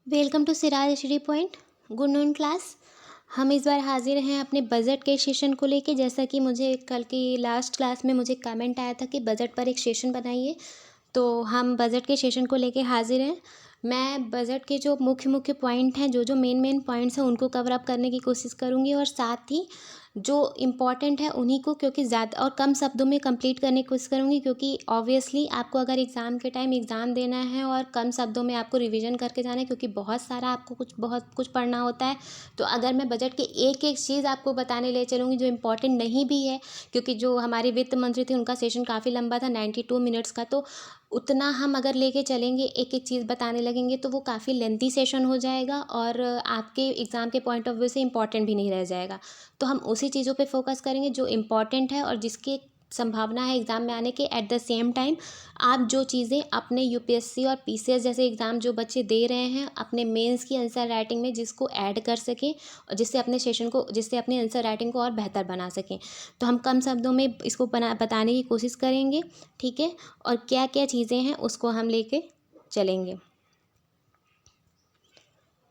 Welcome to Siraj HD point. Good noon class. हम इस बार हाजिर हैं अपने बजट के सेशन को लेके। जैसा कि मुझे कल की लास्ट क्लास में मुझे कमेंट आया था कि बजट पर एक सेशन बनाइए, तो हम बजट के सेशन को लेके हाजिर हैं। मैं बजट के जो मुख्य मुख्य पॉइंट हैं, जो जो मेन पॉइंट्स हैं, उनको कवर अप करने की कोशिश करूँगी और साथ ही जो इम्पॉर्टेंट है उन्हीं को क्योंकि ज़्यादा और कम शब्दों में कंप्लीट करने की कोशिश करूँगी, क्योंकि ऑब्वियसली आपको अगर एग्ज़ाम के टाइम एग्ज़ाम देना है और कम शब्दों में आपको रिवीजन करके जाना है, क्योंकि बहुत सारा आपको बहुत कुछ पढ़ना होता है। तो अगर मैं बजट के एक एक चीज़ आपको बताने ले चलूँगी जो इम्पोर्टेंट नहीं भी है, क्योंकि जो हमारे वित्त मंत्री थे उनका सेशन काफ़ी लंबा था, 92 मिनट्स का, तो उतना हम अगर लेके चलेंगे, एक एक चीज़ बताने लगेंगे, तो वो काफ़ी लेंथी सेशन हो जाएगा और आपके एग्ज़ाम के पॉइंट ऑफ व्यू से इम्पॉर्टेंट भी नहीं रह जाएगा। तो हम उसी चीज़ों पे फोकस करेंगे जो इम्पॉर्टेंट है और जिसकी संभावना है एग्ज़ाम में आने के। एट द सेम टाइम आप जो चीज़ें अपने यूपीएससी और पीसीएस जैसे एग्ज़ाम जो बच्चे दे रहे हैं अपने मेंस की आंसर राइटिंग में, जिसको ऐड कर सकें और जिससे अपने आंसर राइटिंग को और बेहतर बना सकें। तो हम कम शब्दों में इसको बताने की कोशिश करेंगे, ठीक है। और क्या क्या चीज़ें हैं उसको हम लेके चलेंगे,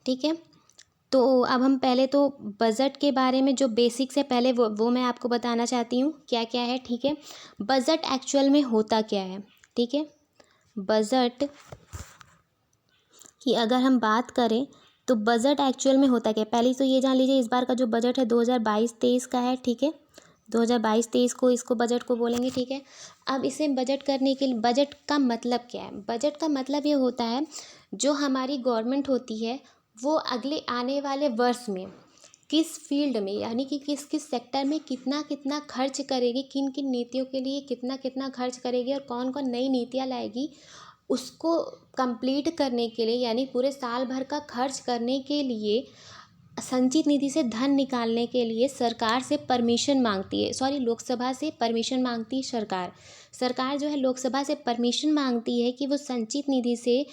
ठीक है। तो अब हम पहले तो बजट के बारे में जो बेसिक्स है पहले वो मैं आपको बताना चाहती हूँ क्या क्या है, ठीक है। बजट एक्चुअल में होता क्या है, ठीक है। बजट की अगर हम बात करें तो बजट एक्चुअल में होता क्या है, पहले तो ये जान लीजिए इस बार का जो बजट है 2022-23 का है, ठीक है। 2022-23 को इसको बजट को बोलेंगे, ठीक है। अब इसे बजट करने के लिए बजट का मतलब क्या है? बजट का मतलब ये होता है जो हमारी गवर्नमेंट होती है वो अगले आने वाले वर्ष में किस फील्ड में, यानी कि किस किस सेक्टर में कितना कितना खर्च करेगी, किन किन नीतियों के लिए कितना कितना खर्च करेगी और कौन कौन नई नीतियाँ लाएगी, उसको कंप्लीट करने के लिए, यानी पूरे साल भर का खर्च करने के लिए संचित निधि से धन निकालने के लिए सरकार से परमिशन मांगती है, लोकसभा से परमिशन मांगती है सरकार जो है लोकसभा से परमिशन मांगती है कि वो संचित निधि से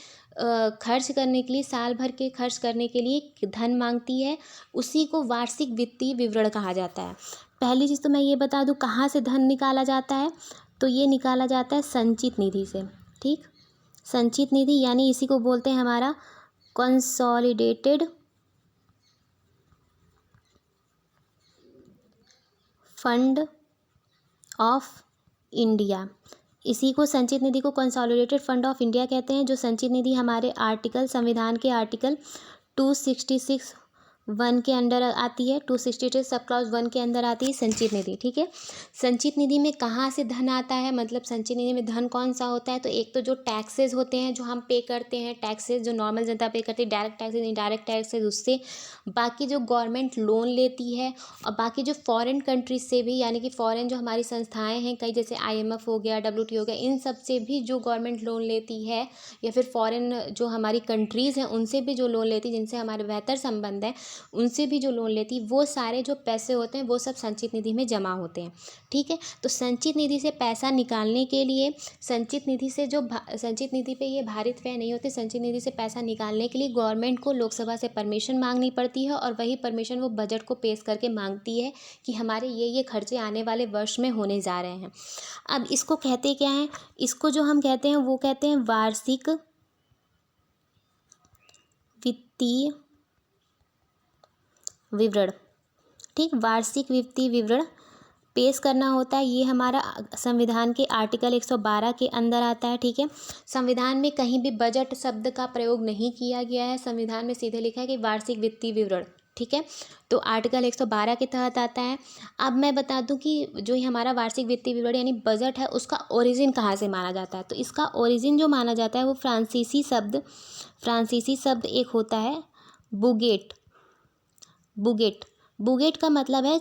खर्च करने के लिए, साल भर के खर्च करने के लिए धन मांगती है। उसी को वार्षिक वित्तीय विवरण कहा जाता है। पहली चीज़ तो मैं ये बता दूं कहाँ से धन निकाला जाता है, तो ये निकाला जाता है संचित निधि से, ठीक। संचित निधि यानी इसी को बोलते हैं हमारा कंसोलिडेटेड फंड ऑफ इंडिया। इसी को संचित निधि को कंसोलिडेटेड फंड ऑफ इंडिया कहते हैं। जो संचित निधि हमारे संविधान के आर्टिकल 266(1) के अंडर आती है, 262 सब क्लॉज 1 के अंदर आती है संचित निधि, ठीक है। संचित निधि में कहाँ से धन आता है, मतलब संचित निधि में धन कौन सा होता है, तो एक तो जो टैक्सेस होते हैं जो हम पे करते हैं, टैक्सेस जो नॉर्मल जनता पे करती है, डायरेक्ट टैक्सेस इनडायरेक्ट टैक्सेस, उससे बाकी जो गवर्नमेंट लोन लेती है और बाकी जो फॉरेन कंट्रीज से भी, यानी कि फॉरेन जो हमारी संस्थाएं हैं कई, जैसे IMF हो गया, WTO हो गया, इन सब से भी जो गवर्नमेंट लोन लेती है, या फिर फॉरेन जो हमारी कंट्रीज़ हैं उनसे भी जो लोन लेती है, जिनसे हमारे बेहतर संबंध है, उनसे भी जो लोन लेती, वो सारे जो पैसे होते हैं वो सब संचित निधि में जमा होते हैं, ठीक है। तो संचित निधि से पैसा निकालने के लिए, संचित निधि से संचित निधि पे ये भारित व्यय नहीं होते, संचित निधि से पैसा निकालने के लिए गवर्नमेंट को लोकसभा से परमिशन मांगनी पड़ती है और वही परमिशन वो बजट को पेश करके मांगती है कि हमारे ये खर्चे आने वाले वर्ष में होने जा रहे हैं। अब इसको कहते क्या हैं, इसको जो हम कहते हैं वो कहते हैं वार्षिक वित्तीय विवरण, ठीक। वार्षिक वित्तीय विवरण पेश करना होता है। ये हमारा संविधान के आर्टिकल 112 के अंदर आता है, ठीक है। संविधान में कहीं भी बजट शब्द का प्रयोग नहीं किया गया है, संविधान में सीधे लिखा है कि वार्षिक वित्तीय विवरण, ठीक है। तो आर्टिकल 112 के तहत आता है। अब मैं बता दूं कि जो ये हमारा वार्षिक वित्तीय विवरण यानी बजट है, उसका ओरिजिन कहाँ से माना जाता है, तो इसका ओरिजिन जो माना जाता है वो फ्रांसीसी शब्द एक होता है बुगेट। बुगेट का मतलब है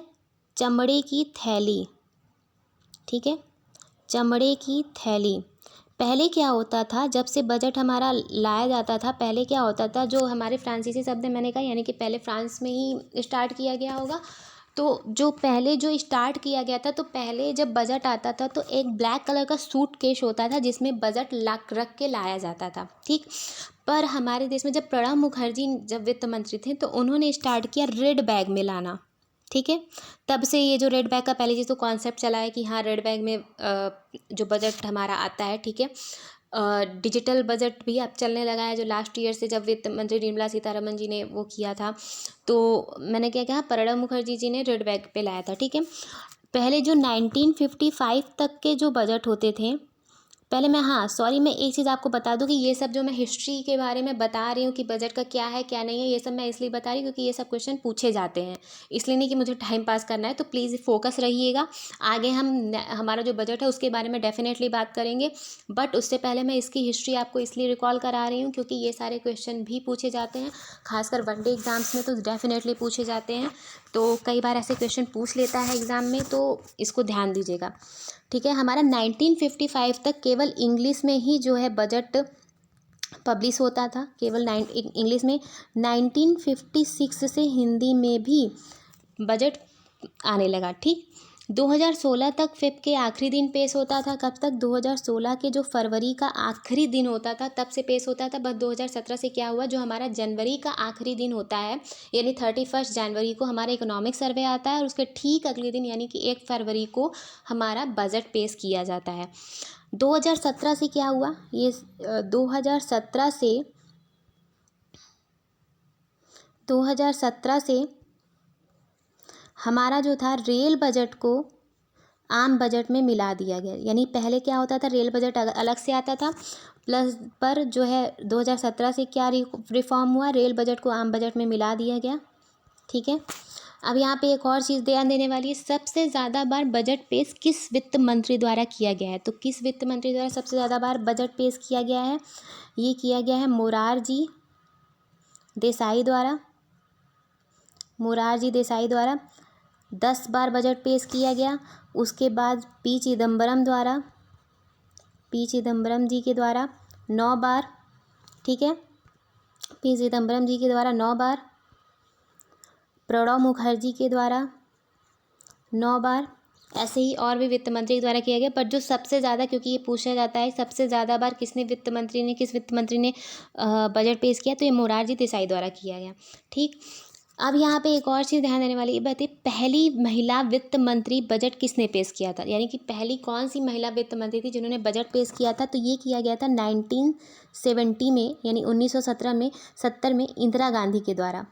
चमड़े की थैली, ठीक है, चमड़े की थैली। पहले क्या होता था, जब से बजट हमारा लाया जाता था, पहले क्या होता था, जो हमारे फ्रांसीसी शब्द मैंने कहा, यानी कि पहले फ्रांस में ही स्टार्ट किया गया होगा, तो जो पहले जो स्टार्ट किया गया था, तो पहले जब बजट आता था तो एक ब्लैक कलर का सूट केस होता था जिसमें बजट रख के लाया जाता था, ठीक। पर हमारे देश में जब प्रणब मुखर्जी जब वित्त मंत्री थे तो उन्होंने स्टार्ट किया रेड बैग में लाना, ठीक है। तब से ये जो रेड बैग का पहली चीज़ तो कॉन्सेप्ट चला है कि हाँ रेड बैग में जो बजट हमारा आता है, ठीक है। डिजिटल बजट भी अब चलने लगा है, जो लास्ट ईयर से जब वित्त मंत्री निर्मला सीतारमन जी ने वो किया था, तो मैंने क्या कहा, प्रणब मुखर्जी जी ने रेड बैग पे लाया था। ठीक है, पहले जो 1955 तक के जो बजट होते थे, पहले मैं, हाँ सॉरी, मैं एक चीज़ आपको बता दूं कि ये सब जो मैं हिस्ट्री के बारे में बता रही हूँ कि बजट का क्या है क्या नहीं है, ये सब मैं इसलिए बता रही हूँ क्योंकि ये सब क्वेश्चन पूछे जाते हैं, इसलिए नहीं कि मुझे टाइम पास करना है। तो प्लीज़ फोकस रहिएगा। आगे हमारा जो बजट है उसके बारे में डेफिनेटली बात करेंगे, बट उससे पहले मैं इसकी हिस्ट्री आपको इसलिए रिकॉल करा रही हूँ क्योंकि ये सारे क्वेश्चन भी पूछे जाते हैं, खासकर वनडे एग्ज़ाम्स में तो डेफिनेटली पूछे जाते हैं। तो कई बार ऐसे क्वेश्चन पूछ लेता है एग्ज़ाम में, तो इसको ध्यान दीजिएगा। ठीक है, हमारा 1955 तक केवल इंग्लिश में ही जो है बजट पब्लिश होता था, केवल इंग्लिश में। 1956 से हिंदी में भी बजट आने लगा। ठीक, 2016 तक फिफ्थ के आखिरी दिन पेश होता था। कब तक? 2016 के जो फरवरी का आखिरी दिन होता था तब से पेश होता था। बस 2017 से क्या हुआ, जो हमारा जनवरी का आखिरी दिन होता है, यानी 31 जनवरी को हमारा इकोनॉमिक सर्वे आता है और उसके ठीक अगले दिन यानी कि 1 फरवरी को हमारा बजट पेश किया जाता है। 2017 से क्या हुआ, ये 2017 से हमारा जो था रेल बजट को आम बजट में मिला दिया गया। यानी पहले क्या होता था, रेल बजट अलग से आता था, प्लस पर जो है 2017 से क्या रिफॉर्म हुआ, रेल बजट को आम बजट में मिला दिया गया। ठीक है, अब यहाँ पे एक और चीज़ ध्यान देने वाली है, सबसे ज़्यादा बार बजट पेश किस वित्त मंत्री द्वारा किया गया है? तो किस वित्त मंत्री द्वारा सबसे ज़्यादा बार बजट पेश किया गया है? ये किया गया है मोरारजी देसाई द्वारा। मोरारजी देसाई द्वारा 10 बार बजट पेश किया गया। उसके बाद पी चिदम्बरम जी के द्वारा 9 बार। ठीक है, पी चिदम्बरम जी के द्वारा 9 बार, प्रणब मुखर्जी के द्वारा 9 बार, ऐसे ही और भी वित्त मंत्री के द्वारा किया गया। पर जो सबसे ज़्यादा, क्योंकि ये पूछा जाता है सबसे ज़्यादा बार किस वित्त मंत्री ने बजट पेश किया, तो ये मोरारजी देसाई द्वारा किया गया। ठीक, अब यहाँ पे एक और चीज़ ध्यान देने वाली बात है, पहली महिला वित्त मंत्री बजट किसने पेश किया था? यानी कि पहली कौन सी महिला वित्त मंत्री थी जिन्होंने बजट पेश किया था? तो ये किया गया था 1970 में, यानी 1970 में इंदिरा गांधी के द्वारा।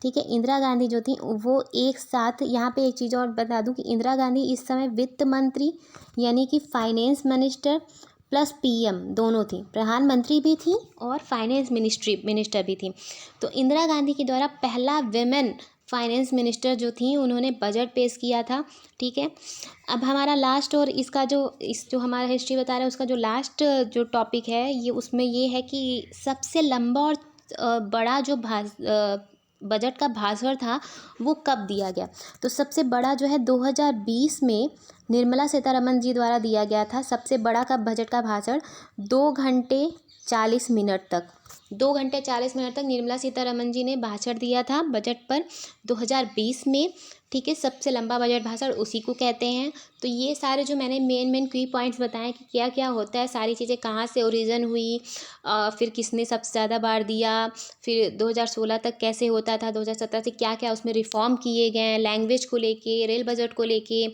ठीक है, इंदिरा गांधी जो थी वो एक साथ, यहाँ पे एक चीज़ और बता दूं कि इंदिरा गांधी इस समय वित्त मंत्री यानी कि फाइनेंस मिनिस्टर प्लस पीएम दोनों थी, प्रधानमंत्री भी थी और फाइनेंस मिनिस्टर भी थी। तो इंदिरा गांधी के द्वारा पहला विमेन फाइनेंस मिनिस्टर जो थी, उन्होंने बजट पेश किया था। ठीक है, अब हमारा लास्ट, और इसका जो हमारा हिस्ट्री बता रहा है उसका जो लास्ट जो टॉपिक है ये, उसमें ये है कि सबसे लंबा और बड़ा जो बजट का भाषण था वो कब दिया गया? तो सबसे बड़ा जो है 2020 में निर्मला सीतारमन जी द्वारा दिया गया था। सबसे बड़ा का बजट का भाषण 2 घंटे 40 मिनट तक 2 घंटे 40 मिनट तक निर्मला सीतारमन जी ने भाषण दिया था बजट पर 2020 में। ठीक है, सबसे लंबा बजट भाषण उसी को कहते हैं। तो ये सारे जो मैंने मेन की पॉइंट्स बताए कि क्या क्या होता है, सारी चीज़ें कहाँ से ओरिजिन हुई, फिर किसने सबसे ज़्यादा बार दिया, फिर 2016 तक कैसे होता था, 2017 से क्या क्या उसमें रिफॉर्म किए गए हैं, लैंग्वेज को लेके, रेल बजट को लेके,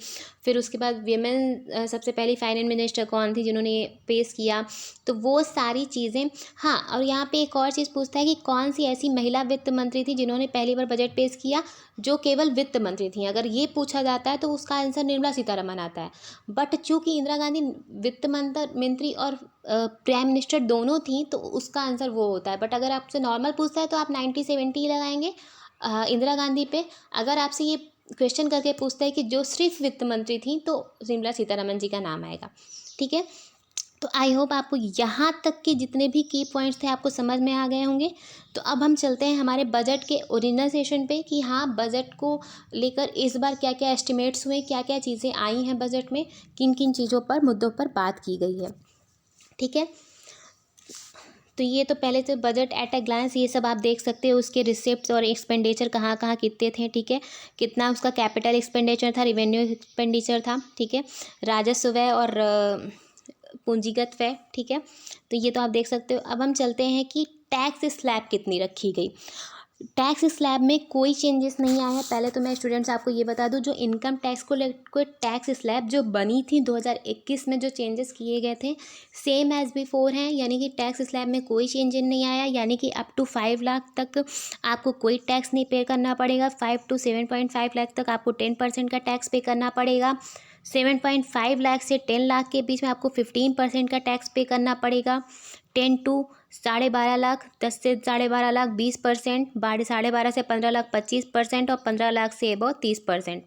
फिर उसके बाद वीमेन सबसे पहली फाइनेंस मिनिस्टर कौन थी जिन्होंने पेश किया, तो वो सारी चीज़ें। हाँ, और यहाँ पे एक और चीज़ पूछता है कि कौन सी ऐसी महिला वित्त मंत्री थी जिन्होंने पहली बार बजट पेश किया, जो केवल वित्त मंत्री थी। अगर ये पूछा जाता है तो उसका आंसर निर्मला सीतारमन आता है, बट चूंकि इंदिरा गांधी वित्त मंत्री और प्राइम मिनिस्टर दोनों थी तो उसका आंसर वो होता है। बट अगर आपसे नॉर्मल पूछता है तो आप 90-70 लगाएंगे इंदिरा गांधी पे। अगर आपसे ये क्वेश्चन करके पूछता है कि जो सिर्फ वित्त मंत्री थी तो निर्मला सीतारमन जी का नाम आएगा। ठीक है, तो आई होप आपको यहाँ तक के जितने भी की पॉइंट्स थे आपको समझ में आ गए होंगे। तो अब हम चलते हैं हमारे बजट के ओरिजिनल सेशन पे कि हाँ, बजट को लेकर इस बार क्या क्या एस्टिमेट्स हुए, क्या क्या चीज़ें आई हैं बजट में, किन किन चीज़ों पर, मुद्दों पर बात की गई है। ठीक है, तो ये तो पहले से बजट एट अ ग्लांस ये सब आप देख सकते हो, उसके रिसिप्ट्स और एक्सपेंडिचर कहाँ कहाँ कितने थे। ठीक है, कितना उसका कैपिटल एक्सपेंडिचर था, रेवेन्यू एक्सपेंडिचर था। ठीक है, राजस्व व्यय और पूंजीगत व्यय। ठीक है, तो ये तो आप देख सकते हो। अब हम चलते हैं कि टैक्स स्लैब कितनी रखी गई। टैक्स स्लैब में कोई चेंजेस नहीं आया है। पहले तो मैं स्टूडेंट्स आपको ये बता दूं, जो इनकम टैक्स को लेकर टैक्स स्लैब जो बनी थी 2021 में, जो चेंजेस किए गए थे सेम एज़ बिफोर हैं, यानी कि टैक्स स्लैब में कोई चेंज नहीं आया। यानी कि अप टू 5 लाख तक आपको कोई टैक्स नहीं पे करना पड़ेगा। 5 to 7.5 लाख तक आपको 10% का टैक्स पे करना पड़ेगा। 7.5 लाख से 10 लाख के बीच में आपको 15% का टैक्स पे करना पड़ेगा। 10 to 12.5 लाख, 10 से 12.5 लाख 20%, 12.5 से 15 लाख 25%, और 15 लाख से अबव 30%।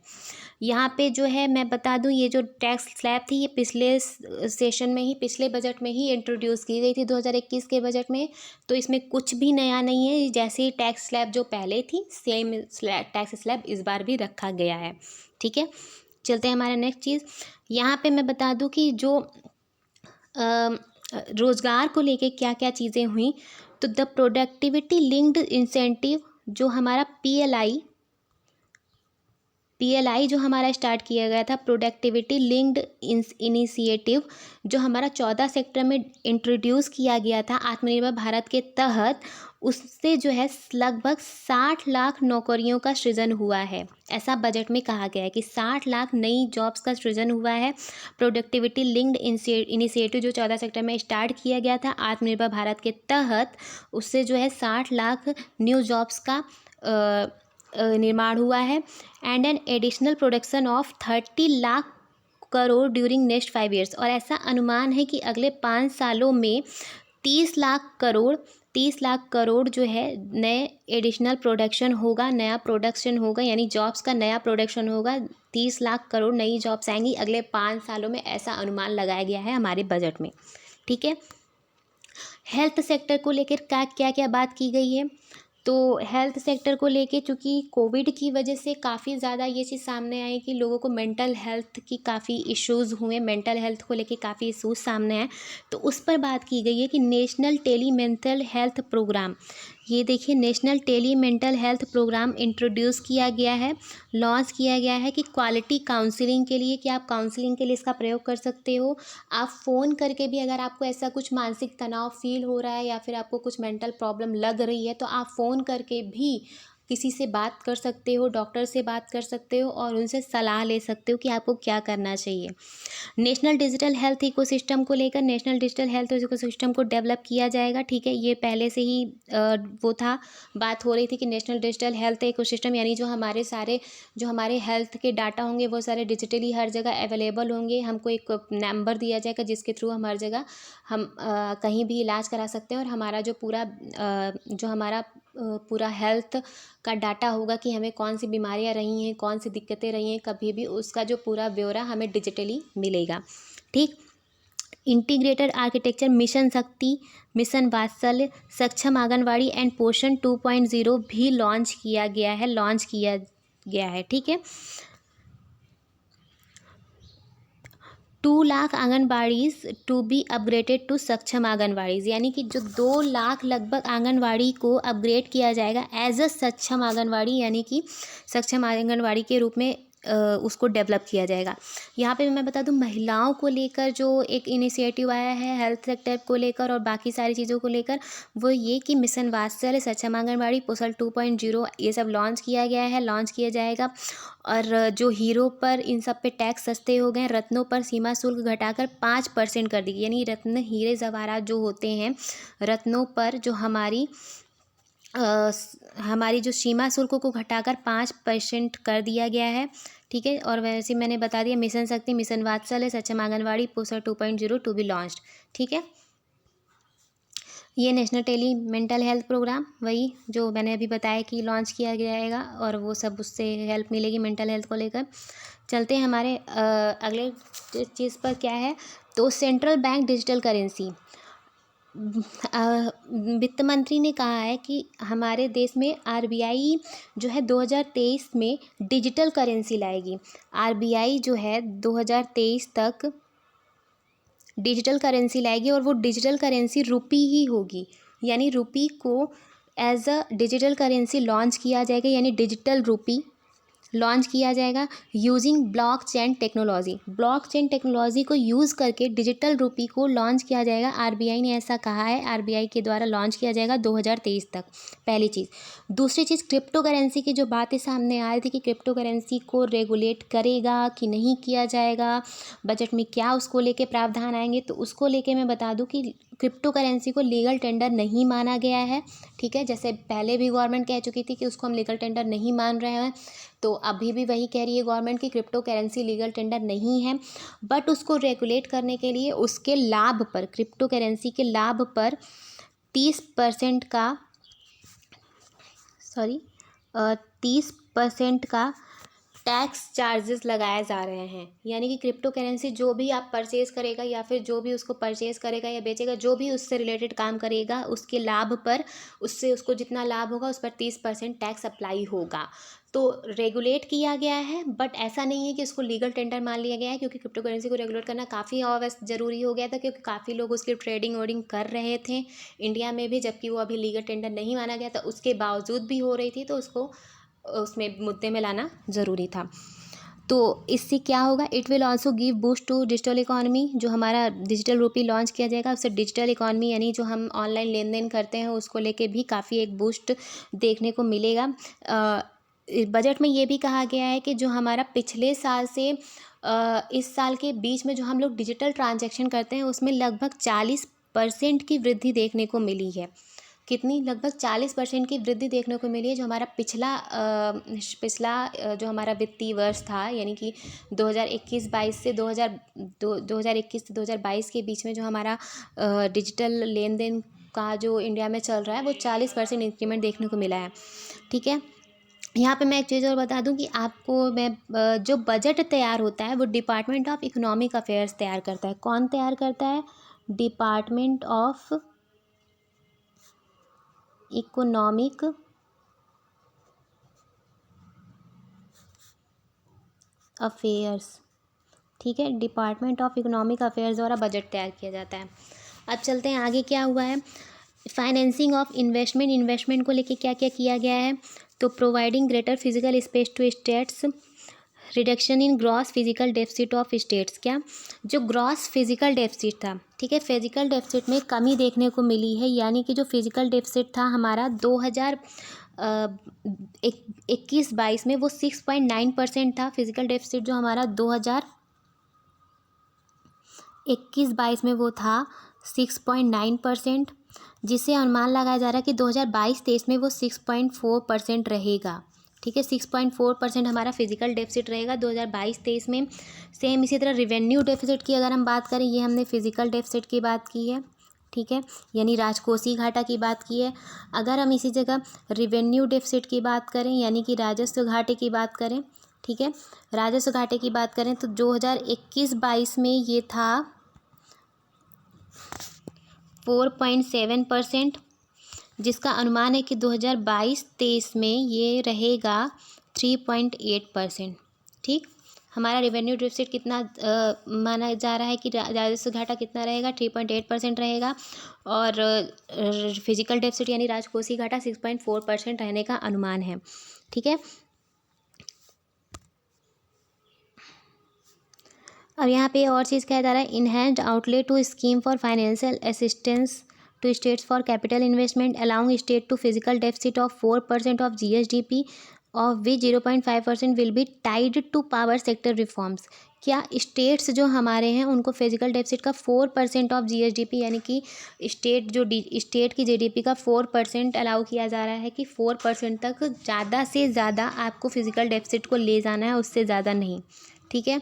यहाँ पे जो है मैं बता दूँ, ये जो टैक्स स्लैब थी ये पिछले सेशन में ही, पिछले बजट में ही इंट्रोड्यूस की गई थी 2021 के बजट में। तो इसमें कुछ भी नया नहीं है, जैसे ही टैक्स स्लैब जो पहले थी सेम टैक्स स्लैब इस बार भी रखा गया है। ठीक है, चलते हैं हमारा नेक्स्ट चीज़। यहाँ पे मैं बता दूँ कि जो रोज़गार को लेके क्या क्या चीज़ें हुई। तो द प्रोडक्टिविटी लिंक्ड इंसेंटिव, जो हमारा पीएलआई जो हमारा स्टार्ट किया गया था, प्रोडक्टिविटी लिंक्ड इनिशिएटिव, जो हमारा 14 सेक्टर में इंट्रोड्यूस किया गया था आत्मनिर्भर भारत के तहत, उससे जो है लगभग 60 लाख नौकरियों का सृजन हुआ है। ऐसा बजट में कहा गया है कि 60 लाख नई जॉब्स का सृजन हुआ है। प्रोडक्टिविटी लिंक्ड इनिशिएटिव जो 14 सेक्टर में स्टार्ट किया गया था आत्मनिर्भर भारत के तहत, उससे जो है 60 लाख न्यू जॉब्स का निर्माण हुआ है। And an additional production of 30 lakh crore during next 5 years. और ऐसा अनुमान है कि अगले 5 सालों में 30 लाख करोड़ जो है नए एडिशनल प्रोडक्शन होगा, नया प्रोडक्शन होगा, यानी जॉब्स का नया प्रोडक्शन होगा। 30 लाख करोड़ नई जॉब्स आएंगी अगले 5 सालों में, ऐसा अनुमान लगाया गया है हमारे बजट में। ठीक है, हेल्थ सेक्टर को लेकर क्या क्या बात की गई है। तो हेल्थ सेक्टर को लेके, चूँकि कोविड की वजह से काफ़ी ज़्यादा ये चीज़ सामने आई कि लोगों को मेंटल हेल्थ की काफ़ी इश्यूज़ हुए, मेंटल हेल्थ को लेके काफ़ी इश्यूज़ सामने आए। तो उस पर बात की गई है कि national tele mental health programme, ये देखिए national tele mental health programme introduced किया गया है, लॉन्च किया गया है कि क्वालिटी काउंसलिंग के लिए, कि आप काउंसलिंग के लिए इसका प्रयोग कर सकते हो। आप फ़ोन करके भी, अगर आपको ऐसा कुछ मानसिक तनाव फील हो रहा है या फिर आपको कुछ मेंटल प्रॉब्लम लग रही है, तो आप फ़ोन करके भी किसी से बात कर सकते हो, डॉक्टर से बात कर सकते हो और उनसे सलाह ले सकते हो कि आपको क्या करना चाहिए। नेशनल डिजिटल हेल्थ इकोसिस्टम को लेकर, नेशनल डिजिटल हेल्थ इकोसिस्टम को डेवलप किया जाएगा। ठीक है, ये पहले से ही वो था, बात हो रही थी कि नेशनल डिजिटल हेल्थ इकोसिस्टम, यानी जो हमारे हेल्थ के डाटा होंगे वो सारे डिजिटली हर जगह अवेलेबल होंगे। हमको एक नंबर दिया जाएगा जिसके थ्रू हम हर जगह कहीं भी इलाज करा सकते हैं, और हमारा जो हमारा पूरा हेल्थ का डाटा होगा कि हमें कौन सी बीमारियां रही हैं, कौन सी दिक्कतें रही हैं, कभी भी उसका जो पूरा ब्यौरा हमें डिजिटली मिलेगा। ठीक, इंटीग्रेटेड आर्किटेक्चर मिशन शक्ति, मिशन वात्सल्य, सक्षम आंगनवाड़ी एंड पोषण 2.0 भी लॉन्च किया गया है। ठीक है, 2 lakh anganwadis to be upgraded to Saksham anganwadis, यानी कि जो 2 लाख लगभग आंगनबाड़ी को अपग्रेड किया जाएगा एज अ सक्षम आंगनबाड़ी, यानी कि सक्षम आंगनबाड़ी के रूप में उसको डेवलप किया जाएगा। यहाँ पे मैं बता दूँ, महिलाओं को लेकर जो एक इनिशिएटिव आया है हेल्थ सेक्टर को लेकर और बाकी सारी चीज़ों को लेकर, वो ये कि मिशन वात्सल्य, सक्षम आंगनबाड़ी, पोषण 2.0 ये सब लॉन्च किया जाएगा। और जो हीरो पर, इन सब पे टैक्स सस्ते हो गए, रत्नों पर सीमा शुल्क घटाकर 5% कर दी गई, यानी रत्न हीरे जवाहरात जो होते हैं, रत्नों पर जो हमारी जो सीमा शुल्क को घटाकर 5% कर दिया गया है। ठीक है, और वैसे मैंने बता दिया मिशन शक्ति, मिशन वात्सल्य, सक्षम आंगनवाड़ी, पोषण 2.0 टू बी लॉन्च्ड। ठीक है, ये national tele mental health programme, वही जो मैंने अभी बताया कि लॉन्च किया जाएगा, और वो सब उससे हेल्प मिलेगी मेंटल हेल्थ को लेकर। चलते हैं हमारे अगले चीज़ पर, क्या है। तो सेंट्रल बैंक डिजिटल करेंसी, वित्त मंत्री ने कहा है कि हमारे देश में आरबीआई जो है 2023 में डिजिटल करेंसी लाएगी। आरबीआई जो है 2023 तक डिजिटल करेंसी लाएगी, और वो डिजिटल करेंसी रुपी ही होगी, यानी रुपी को as a digital currency launch किया जाएगा, यानी डिजिटल रुपी लॉन्च किया जाएगा using blockchain technology. Blockchain technology को यूज़ करके डिजिटल रुपी को लॉन्च किया जाएगा। आरबीआई ने ऐसा कहा है, आरबीआई के द्वारा लॉन्च किया जाएगा 2023 तक। पहली चीज़। दूसरी चीज़, क्रिप्टो करेंसी की जो बातें सामने आ रही थी कि क्रिप्टो करेंसी को रेगुलेट करेगा कि नहीं किया जाएगा, बजट में क्या उसको लेके प्रावधान आएंगे, तो उसको लेके मैं बता दूं कि क्रिप्टो करेंसी को लीगल टेंडर नहीं माना गया है। ठीक है, जैसे पहले भी गवर्नमेंट कह चुकी थी कि उसको हम लीगल टेंडर नहीं मान रहे हैं, तो अभी भी वही कह रही है गवर्नमेंट की क्रिप्टो करेंसी लीगल टेंडर नहीं है। बट उसको रेगुलेट करने के लिए उसके लाभ पर, क्रिप्टो करेंसी के लाभ पर 30% का 30% का टैक्स चार्जेस लगाए जा रहे हैं। यानी कि क्रिप्टो करेंसी जो भी आप परचेज़ करेगा या फिर जो भी उसको परचेज़ करेगा या बेचेगा, जो भी उससे रिलेटेड काम करेगा, उसके लाभ पर, उससे उसको जितना लाभ होगा उस पर 30% टैक्स अप्लाई होगा। तो रेगुलेट किया गया है, बट ऐसा नहीं है कि उसको लीगल टेंडर मान लिया गया है, क्योंकि क्रिप्टो करेंसी को रेगुलेट करना काफ़ी अवश्य ज़रूरी हो गया था, क्योंकि काफ़ी लोग उसकी ट्रेडिंग वोडिंग कर रहे थे इंडिया में भी, जबकि वो अभी लीगल टेंडर नहीं माना गया था, उसके बावजूद भी हो रही थी, तो उसको उसमें मुद्दे में लाना ज़रूरी था। तो इससे क्या होगा, it will also give boost to digital economy. जो हमारा डिजिटल रुपी लॉन्च किया जाएगा उससे डिजिटल इकॉनमी यानी जो हम ऑनलाइन लेन देन करते हैं उसको लेके भी काफ़ी एक बूस्ट देखने को मिलेगा। बजट में ये भी कहा गया है कि जो हमारा पिछले साल से इस साल के बीच में जो हम लोग डिजिटल ट्रांजैक्शन करते हैं उसमें लगभग 40% की वृद्धि देखने को मिली है। कितनी? लगभग 40% की वृद्धि देखने को मिली है। जो हमारा पिछला जो हमारा वित्तीय वर्ष था, यानी कि 2021-22 से 2021 से 2022 के बीच में जो हमारा डिजिटल लेन देन का जो इंडिया में चल रहा है वो 40% इंक्रीमेंट देखने को मिला है। ठीक है, यहाँ पे मैं एक चीज़ और बता दूं कि आपको मैं जो बजट तैयार होता है वो डिपार्टमेंट ऑफ इकोनॉमिक अफेयर्स तैयार करता है। कौन तैयार करता है? Department of economic affairs. ठीक है, डिपार्टमेंट ऑफ इकोनॉमिक अफेयर्स द्वारा बजट तैयार किया जाता है। अब चलते हैं आगे क्या हुआ है। फाइनेंसिंग ऑफ इन्वेस्टमेंट को लेके क्या क्या किया गया है। तो providing greater physical space to states, reduction in gross physical deficit of states. क्या? जो ग्रॉस फिजिकल डेफिसिट था, ठीक है, फिजिकल डेफिसिट में कमी देखने को मिली है। यानी कि जो फिजिकल डेफिसिट था हमारा 2021-22 में वो 6.9% था। फिजिकल डेफिसिट जो हमारा 2021-22 में वो था 6.9%, जिससे अनुमान लगाया जा रहा है कि 2022-23 में वो 6.4% रहेगा। ठीक है, 6.4% हमारा फिजिकल डेफिसिट रहेगा 2022-23 में। सेम इसी तरह रिवेन्यू डेफिसिट की अगर हम बात करें, ये हमने फिजिकल डेफिसिट की बात की है। ठीक है, यानी राजकोषीय घाटा की बात की है। अगर हम इसी जगह रिवेन्यू डेफिसिट की बात करें, यानी कि राजस्व घाटे की बात करें, ठीक है, राजस्व घाटे की बात करें तो 2021-22 में ये था 4.7%, जिसका अनुमान है कि 2022-23 में ये रहेगा 3.8%। ठीक, हमारा रेवेन्यू डेफिसिट कितना माना जा रहा है कि राजस्व घाटा कितना रहेगा? 3.8% रहेगा। और फिजिकल डेफिसिट यानी राजकोषीय घाटा 6.4% रहने का अनुमान है। ठीक है, अब यहाँ पे और चीज़ कहा जा रहा है, enhanced outlay to scheme for financial assistance to states for capital investment allowing state to physical deficit of 4% of GSDP of which 0.5% will be tied to power sector reforms. क्या? स्टेट्स जो हमारे हैं उनको फिजिकल डेफिसिट का 4% of GSDP यानी कि state की GDP का 4% अलाउ किया जा रहा है कि 4% तक ज़्यादा से ज़्यादा आपको फिजिकल डेफिसिट को ले जाना है, उससे ज़्यादा नहीं। ठीक है,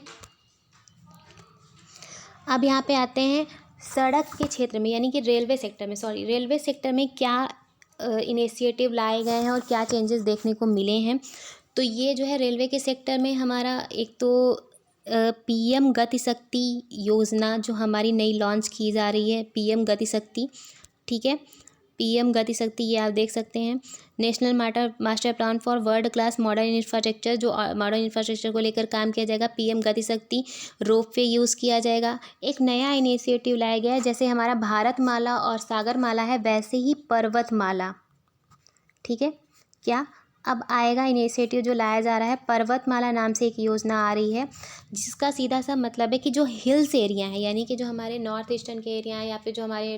अब यहाँ पे आते हैं सड़क के क्षेत्र में, यानी कि रेलवे सेक्टर में क्या इनिशिएटिव लाए गए हैं और क्या चेंजेस देखने को मिले हैं। तो ये जो है रेलवे के सेक्टर में हमारा एक तो PM गति शक्ति योजना जो हमारी नई लॉन्च की जा रही है, PM गति शक्ति। ठीक है, PM गति शक्ति ये आप देख सकते हैं। National master plan for world class modern infrastructure, जो मॉडर्न इंफ्रास्ट्रक्चर को लेकर काम किया जाएगा। PM गति शक्ति, रोपवे यूज़ किया जाएगा। एक नया इनिशिएटिव लाया गया है, जैसे हमारा भारतमाला और सागरमाला है वैसे ही पर्वतमाला। ठीक है, क्या? अब आएगा इनिशिएटिव जो लाया जा रहा है, पर्वतमाला नाम से एक योजना आ रही है, जिसका सीधा सा मतलब है कि जो हिल्स एरिया है, यानी कि जो हमारे नॉर्थ ईस्टर्न के एरिया हैं या फिर जो हमारे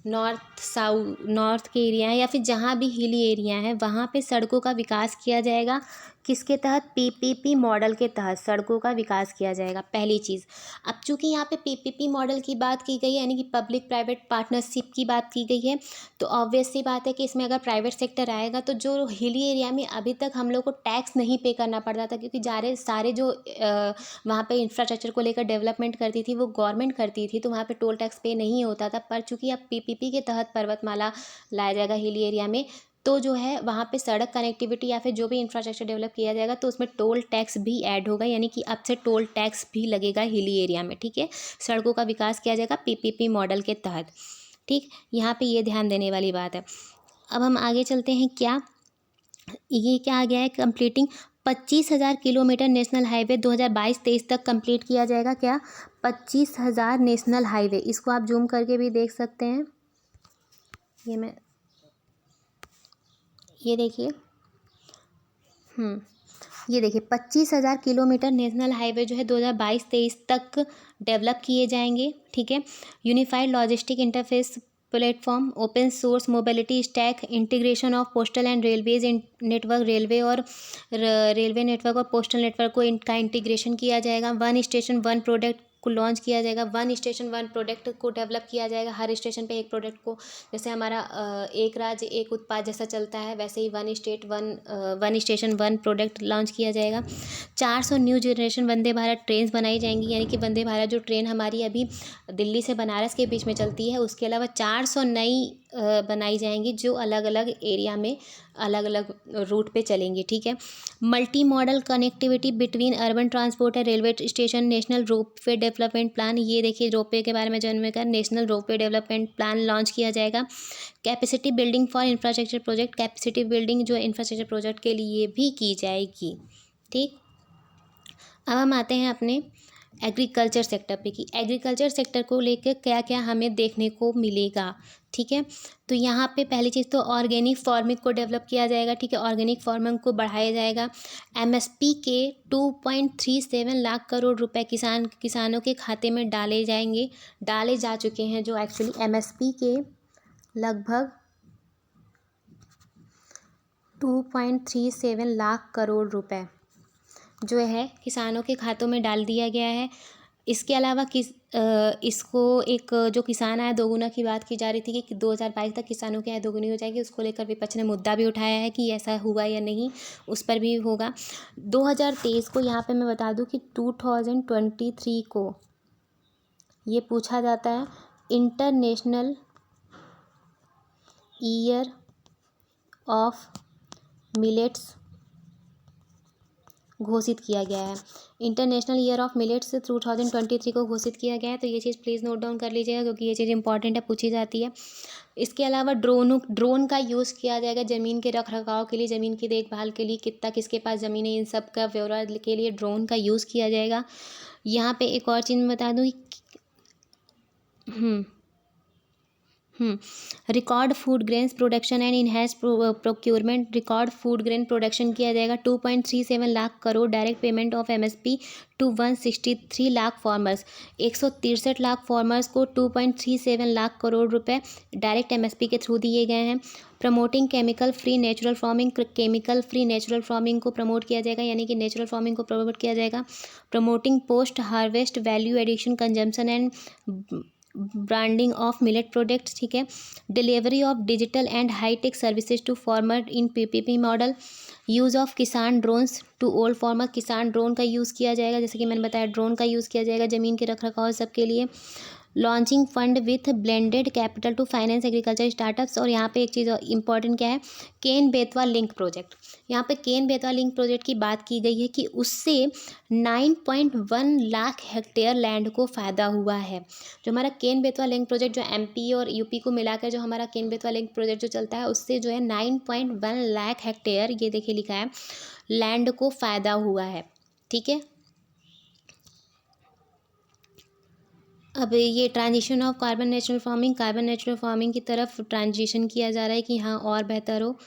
नॉर्थ के एरिया हैं या फिर जहाँ भी हिली एरिया हैं, वहाँ पे सड़कों का विकास किया जाएगा। किसके तहत? पीपीपी मॉडल के तहत सड़कों का विकास किया जाएगा, पहली चीज़। अब चूंकि यहाँ पे पीपीपी मॉडल की बात की गई है, यानी कि पब्लिक प्राइवेट पार्टनरशिप की बात की गई है, तो ऑब्वियस सी बात है कि इसमें अगर प्राइवेट सेक्टर आएगा तो जो हिली एरिया में अभी तक हम लोग को टैक्स नहीं पे करना पड़ता था, क्योंकि सारे जो वहाँ पे इंफ्रास्ट्रक्चर को लेकर डेवलपमेंट करती थी वो गवर्नमेंट करती थी, तो वहाँ पे टोल टैक्स पे नहीं होता था। पर चूंकि अब पीपीपी के तहत पर्वतमाला लाया जाएगा हिली एरिया में, तो जो है वहाँ पे सड़क कनेक्टिविटी या फिर जो भी इंफ्रास्ट्रक्चर डेवलप किया जाएगा तो उसमें टोल टैक्स भी ऐड होगा, यानी कि अब से टोल टैक्स भी लगेगा हिली एरिया में। ठीक है, सड़कों का विकास किया जाएगा पीपीपी मॉडल के तहत। ठीक, यहाँ पे ये ध्यान देने वाली बात है। अब हम आगे चलते हैं। ये क्या आ गया है? कंप्लीटिंग 25,000 किलोमीटर नेशनल हाईवे 2022-23 तक कंप्लीट किया जाएगा। क्या? 25,000 नेशनल हाईवे। इसको आप जूम करके भी देख सकते हैं। ये देखिए, ये देखिए 25,000 किलोमीटर नेशनल हाईवे जो है 2022-23 तक डेवलप किए जाएंगे। ठीक है, unified logistic interface platform, open source mobility stack, integration of postal and railways network, railway network और पोस्टल नेटवर्क को इनका इंटीग्रेशन किया जाएगा। वन स्टेशन वन प्रोडक्ट को लॉन्च किया जाएगा। वन स्टेशन वन प्रोडक्ट को डेवलप किया जाएगा। हर स्टेशन पे एक प्रोडक्ट को, जैसे हमारा एक राज्य एक उत्पाद जैसा चलता है, वैसे ही one station one product launch किया जाएगा। 400 new generation Vande Bharat train बनाई जाएंगी, यानी कि वंदे भारत जो ट्रेन हमारी अभी दिल्ली से बनारस के बीच में चलती है, उसके अलावा 400 नई बनाई जाएंगी जो अलग अलग एरिया में अलग अलग रूट पे चलेंगी। ठीक है, multi modal connectivity between urban transport and railway station, national ropeway development plan. ये देखिए रोपवे के बारे में जानने का, national ropeway development plan launch किया जाएगा। Capacity building for infrastructure project, capacity building जो इंफ्रास्ट्रक्चर प्रोजेक्ट के लिए भी की जाएगी। ठीक, अब हम आते हैं अपने एग्रीकल्चर सेक्टर पे कि एग्रीकल्चर सेक्टर को लेकर क्या क्या हमें देखने को मिलेगा। ठीक है, तो यहाँ पे पहली चीज़ तो ऑर्गेनिक फार्मिंग को डेवलप किया जाएगा। ठीक है, ऑर्गेनिक फार्मिंग को बढ़ाया जाएगा। एमएसपी के 2.37 लाख करोड़ रुपए किसानों के खाते में डाले जा चुके हैं, जो एक्चुअली एमएसपी के लगभग 2.37 लाख करोड़ रुपए जो है किसानों के खातों में डाल दिया गया है। इसके अलावा इसको एक जो किसान आय दोगुना की बात की जा रही थी कि 2022 तक किसानों की आय दोगुनी हो जाएगी, उसको लेकर विपक्ष ने मुद्दा भी उठाया है कि ऐसा हुआ या नहीं, उस पर भी होगा। 2023 को यहाँ पे मैं बता दूं कि 2023 को ये पूछा जाता है इंटरनेशनल ईयर ऑफ मिलेट्स घोषित किया गया है। इंटरनेशनल ईयर ऑफ मिलेट्स 2023 को घोषित किया गया है, तो ये चीज़ प्लीज़ नोट डाउन कर लीजिएगा क्योंकि ये चीज़ इंपॉर्टेंट है, पूछी जाती है। इसके अलावा ड्रोन का यूज़ किया जाएगा ज़मीन के रखरखाव के लिए, ज़मीन की देखभाल के लिए, कितना किसके पास ज़मीन है, इन सब का ब्यौरा के लिए ड्रोन का यूज़ किया जाएगा। यहाँ पे एक और चीज़ मैं बता दूँ record food grains production and enhance procurement, record food grain production किया जाएगा। 2.37 lakh crore direct payment of MSP to 163 lakh farmers, 163 lakh farmers को 2.37 लाख करोड़ रुपए डायरेक्ट एमएसपी के थ्रू दिए गए हैं। Promoting chemical free natural farming को प्रमोट किया जाएगा, यानी कि नेचुरल फार्मिंग को प्रमोट किया जाएगा। Promoting post harvest value addition consumption and branding of millet products. ठीक है, delivery of digital and high tech services to farmer in PPP model, use of Kisan drones to old farmer, Kisan drone का use किया जाएगा, जैसे कि मैंने बताया ड्रोन का यूज़ किया जाएगा ज़मीन के रखरखाव सबके लिए। Launching fund with blended capital to finance agriculture startups. और यहाँ पे एक चीज़ इंपॉर्टेंट क्या है, केन बेतवा लिंक प्रोजेक्ट। यहाँ पे केन बेतवा लिंक प्रोजेक्ट की बात की गई है कि उससे 9.1 लाख हेक्टेयर लैंड को फ़ायदा हुआ है। जो हमारा केन बेतवा लिंक प्रोजेक्ट जो एमपी और यूपी को मिलाकर जो हमारा केन बेतवा लिंक प्रोजेक्ट जो चलता है, उससे जो है 9.1 लाख हेक्टेयर, ये देखिए लिखा है, लैंड को फ़ायदा हुआ है। ठीक है, अब ये transition of carbon natural farming की तरफ ट्रांजिशन किया जा रहा है कि हाँ और बेहतर हो।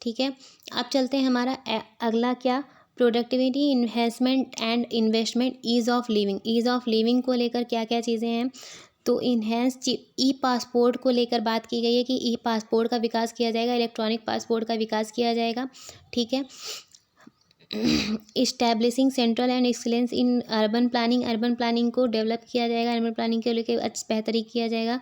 ठीक है, अब चलते हैं हमारा अगला क्या, productivity enhancement and investment, ease of living को लेकर क्या क्या चीज़ें हैं। तो ई पासपोर्ट को लेकर बात की गई है कि ई पासपोर्ट का विकास किया जाएगा, इलेक्ट्रॉनिक पासपोर्ट का विकास किया जाएगा। ठीक है, establishing central and excellence in urban planning को डेवलप किया जाएगा, अर्बन प्लानिंग के लेके बेहतरी किया जाएगा।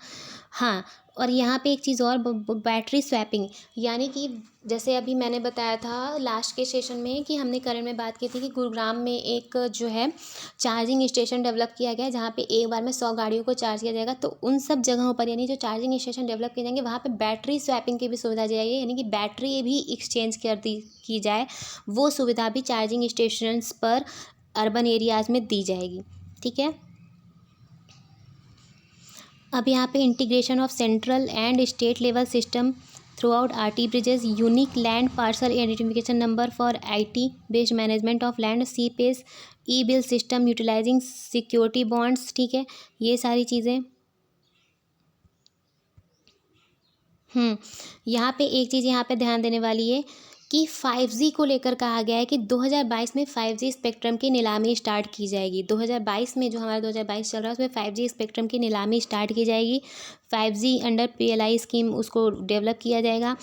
हाँ, और यहाँ पे एक चीज़ और, बैटरी स्वैपिंग, यानी कि जैसे अभी मैंने बताया था लास्ट के सेशन में कि हमने करंट में बात की थी कि गुरुग्राम में एक जो है चार्जिंग स्टेशन डेवलप किया गया है जहाँ पे एक बार में 100 गाड़ियों को चार्ज किया जाएगा। तो उन सब जगहों पर यानी जो चार्जिंग स्टेशन डेवलप किए जाएंगे वहाँ पे बैटरी स्वैपिंग की भी सुविधा जाएगी, यानी कि बैटरी भी एक्सचेंज की जाए, वो सुविधा भी चार्जिंग स्टेशंस पर अर्बन एरियाज़ में दी जाएगी। ठीक है, अब यहाँ पे integration of central and state level system through out RT bridges, unique land parcel identification number for IT based management of land, C PACE, e bill system utilising security bonds. ठीक है, ये सारी चीज़ें। यहाँ पे एक चीज़ यहाँ पे ध्यान देने वाली है कि 5G को लेकर कहा गया है कि 2022 में 5G स्पेक्ट्रम की नीलामी स्टार्ट की जाएगी। 2022 में जो हमारा 2022 चल रहा है उसमें 5G स्पेक्ट्रम की नीलामी स्टार्ट की जाएगी। 5G अंडर PLI स्कीम उसको डेवलप किया जाएगा।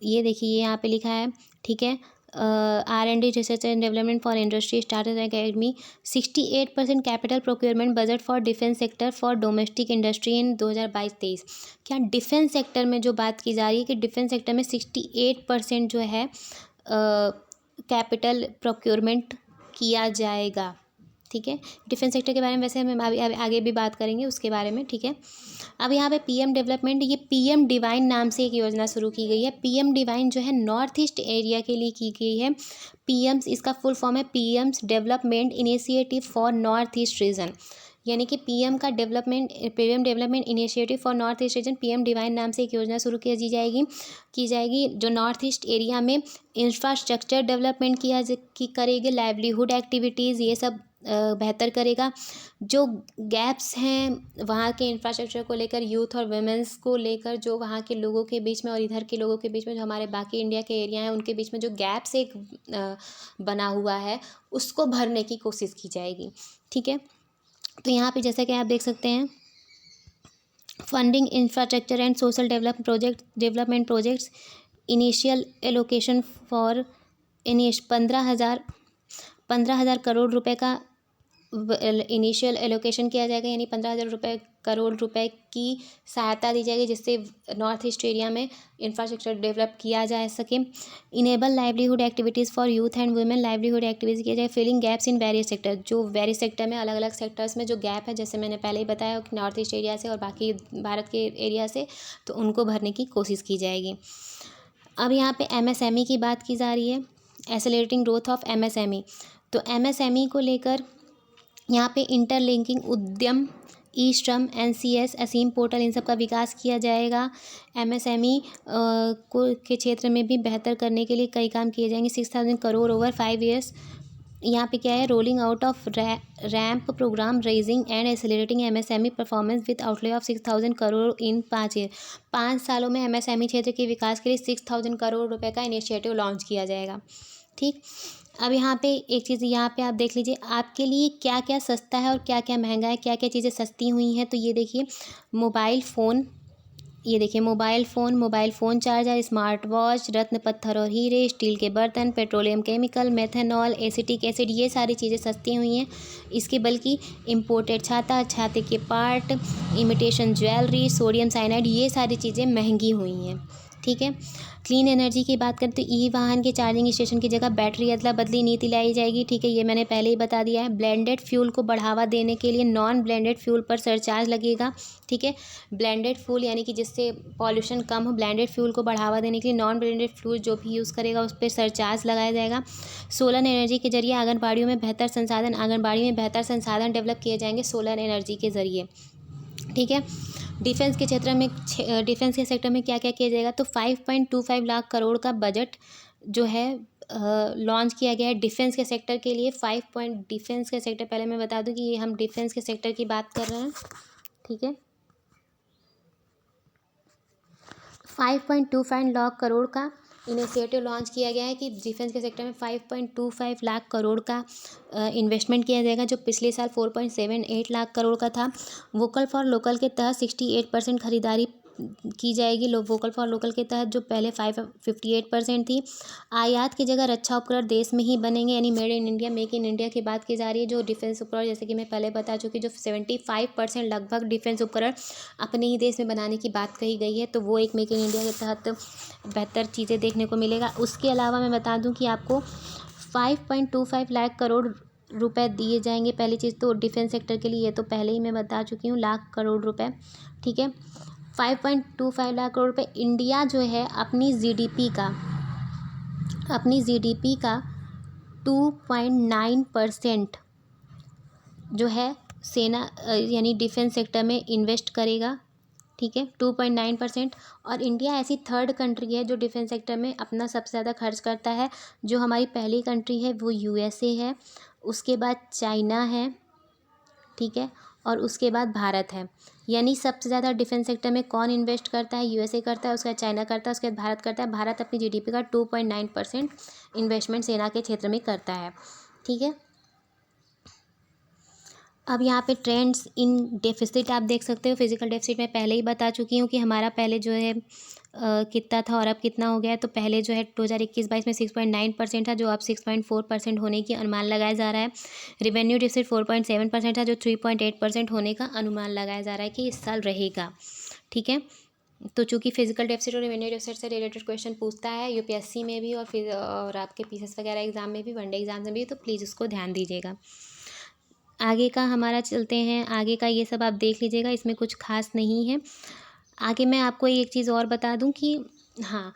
ये देखिए यहाँ पे लिखा है। ठीक है, R&D research and development for industry startup academy, 68% capital procurement budget for defence sector for domestic industry in 2022-23। क्या डिफेंस सेक्टर में जो बात की जा रही है कि डिफेंस सेक्टर में 68% जो है कैपिटल प्रोक्योरमेंट किया जाएगा। ठीक है, डिफेंस सेक्टर के बारे में वैसे हम आगे भी बात करेंगे उसके बारे में। ठीक है, अब यहाँ पे PM डेवलपमेंट, ये PM डिवाइन नाम से एक योजना शुरू की गई है। PM डिवाइन जो है नॉर्थ ईस्ट एरिया के लिए की गई है। PMs, इसका फुल फॉर्म है PMs development initiative for north east region, यानी कि PM development initiative for north east region, PM divine नाम से एक योजना शुरू की जाएगी जो नॉर्थ ईस्ट एरिया में इंफ्रास्ट्रक्चर डेवलपमेंट करेगी, लाइवलीहुड एक्टिविटीज़ ये सब बेहतर करेगा। जो गैप्स हैं वहाँ के इंफ्रास्ट्रक्चर को लेकर, यूथ और वुमेंस को लेकर, जो वहाँ के लोगों के बीच में और इधर के लोगों के बीच में, जो हमारे बाकी इंडिया के एरिया हैं उनके बीच में जो गैप्स एक बना हुआ है उसको भरने की कोशिश की जाएगी। ठीक है, तो यहाँ पे जैसा कि आप देख सकते हैं, funding infrastructure and social development projects, initial allocation for 15,000 crore रुपए का इनिशियल एलोकेशन किया जाएगा, यानी 15,000 करोड़ रुपए की सहायता दी जाएगी जिससे नॉर्थ ईस्ट एरिया में इंफ्रास्ट्रक्चर डेवलप किया जा सके। Enable livelihood activities for youth and women, livelihood activities किया जाए। Filling gaps in various sector, जो वेरियस सेक्टर में अलग अलग सेक्टर्स में जो गैप है, जैसे मैंने पहले ही बताया कि नॉर्थ ईस्ट एरिया से और बाकी भारत के एरिया से, तो उनको भरने की कोशिश की जाएगी। अब यहाँ पे MSME की बात की जा रही है, एक्सेलरेटिंग ग्रोथ ऑफ MSME। तो MSME को लेकर यहाँ पे इंटरलिंकिंग उद्यम, ई श्रम, NCS, असीम पोर्टल, इन सब का विकास किया जाएगा। MSME के क्षेत्र में भी बेहतर करने के लिए कई काम किए जाएंगे। 6,000 करोड़ ओवर 5 ईयर्स। यहाँ पे क्या है, rolling out of RAMP programme, raising and accelerating MSME performance with outlay of 6,000 crore in 5 year. 5 सालों में MSME क्षेत्र के विकास के लिए 6,000 करोड़ रुपए का इनिशिएटिव लॉन्च किया जाएगा। ठीक, अब यहाँ पे एक चीज़ यहाँ पे आप देख लीजिए आपके लिए क्या क्या सस्ता है और क्या क्या महंगा है, क्या क्या चीज़ें सस्ती हुई हैं। तो ये देखिए मोबाइल फ़ोन, ये देखिए mobile phone charger, smart watch, रत्न पत्थर और हीरे, स्टील के बर्तन, petroleum chemical, methanol, acetic acid, ये सारी चीज़ें सस्ती हुई हैं। इसके बल्कि इम्पोर्टेड छाते के part, imitation jewellery, sodium cyanide, ये सारी चीज़ें महंगी हुई हैं। ठीक है, क्लीन एनर्जी की बात करें तो ई वाहन के चार्जिंग स्टेशन की जगह बैटरी अदला बदली नीति लाई जाएगी। ठीक है, ये मैंने पहले ही बता दिया है। ब्लेंडेड फ्यूल को बढ़ावा देने के लिए नॉन ब्लेंडेड फ्यूल पर सरचार्ज लगेगा। ठीक है, ब्लेंडेड फ्यूल यानी कि जिससे पॉल्यूशन कम हो, ब्लेंडेड फ्यूल को बढ़ावा देने के लिए नॉन ब्लेंडेड फ्यूल जो भी यूज़ करेगा उस पर सरचार्ज लगाया जाएगा। सोलर एनर्जी के जरिए आंगनबाड़ी में बेहतर संसाधन डेवलप किए जाएंगे सोलर एनर्जी के ज़रिए। ठीक है, डिफेंस के क्षेत्र में डिफेंस के सेक्टर में क्या क्या किया जाएगा, तो 5.25 लाख करोड़ का बजट जो है लॉन्च किया गया है डिफेंस के सेक्टर के लिए। डिफेंस के सेक्टर, पहले मैं बता दूं कि ये हम डिफेंस के सेक्टर की बात कर रहे हैं। ठीक है। 5.25 लाख करोड़ का इनिशिएटिव लॉन्च किया गया है कि डिफेंस के सेक्टर में 5.25 लाख करोड़ का इन्वेस्टमेंट किया जाएगा, जो पिछले साल 4.78 लाख करोड़ का था। वोकल फॉर लोकल के तहत 68% खरीदारी की जाएगी। वोकल फॉर लोकल के तहत जो पहले 58% थी। आयात की जगह रक्षा उपकरण देश में ही बनेंगे, यानी made in India, make in India की बात की जा रही है। जो डिफेंस उपकरण, जैसे कि मैं पहले बता चुकी, जो 75% लगभग डिफेंस उपकरण अपने ही देश में बनाने की बात कही गई है, तो वो एक मेक इन इंडिया के तहत बेहतर चीज़ें देखने को मिलेगा। उसके अलावा मैं बता दूं कि आपको 5.25 लाख करोड़ रुपए दिए जाएंगे। पहली चीज़ तो डिफेंस सेक्टर के लिए, ये तो पहले ही मैं बता चुकी हूँ, लाख करोड़ रुपए, ठीक है। 5.25 लाख करोड़ रुपए। इंडिया जो है अपनी जीडीपी का 2.9% जो है सेना यानी डिफेंस सेक्टर में इन्वेस्ट करेगा, ठीक है, 2.9%। और इंडिया ऐसी थर्ड कंट्री है जो डिफेंस सेक्टर में अपना सबसे ज़्यादा खर्च करता है। जो हमारी पहली कंट्री है वो यूएसए है, उसके बाद चाइना है, ठीक है, और उसके बाद भारत है। यानी सबसे ज़्यादा डिफेंस सेक्टर में कौन इन्वेस्ट करता है? यूएसए करता है, उसके बाद चाइना करता है, उसके बाद भारत करता है। भारत अपनी जीडीपी का 2.9% इन्वेस्टमेंट सेना के क्षेत्र में करता है, ठीक है। अब यहाँ पे ट्रेंड्स इन डेफिसिट आप देख सकते हो। फिजिकल डेफिसिट मैं पहले ही बता चुकी हूँ कि हमारा पहले जो है कितना था और अब कितना हो गया है। तो पहले जो है 2021-22 में 6.9% था, जो अब 6.4% होने की अनुमान लगाया जा रहा है। रेवेन्यू डेफिसिट 4.7% था, जो 3.8% होने का अनुमान लगाया जा रहा है कि इस साल रहेगा, ठीक है। तो चूंकि फिजिकल डेफिसिट और रेवेन्यू डेफिसिट से रिलेटेड क्वेश्चन पूछता है यूपीएससी में भी, और फिर और आपके पीसीएस वगैरह एग्जाम में भी, वनडे एग्जाम में भी, तो प्लीज़ उसको ध्यान दीजिएगा। आगे का हमारा चलते हैं, आगे का ये सब आप देख लीजिएगा, इसमें कुछ खास नहीं है। आगे मैं आपको एक चीज़ और बता दूं कि हाँ,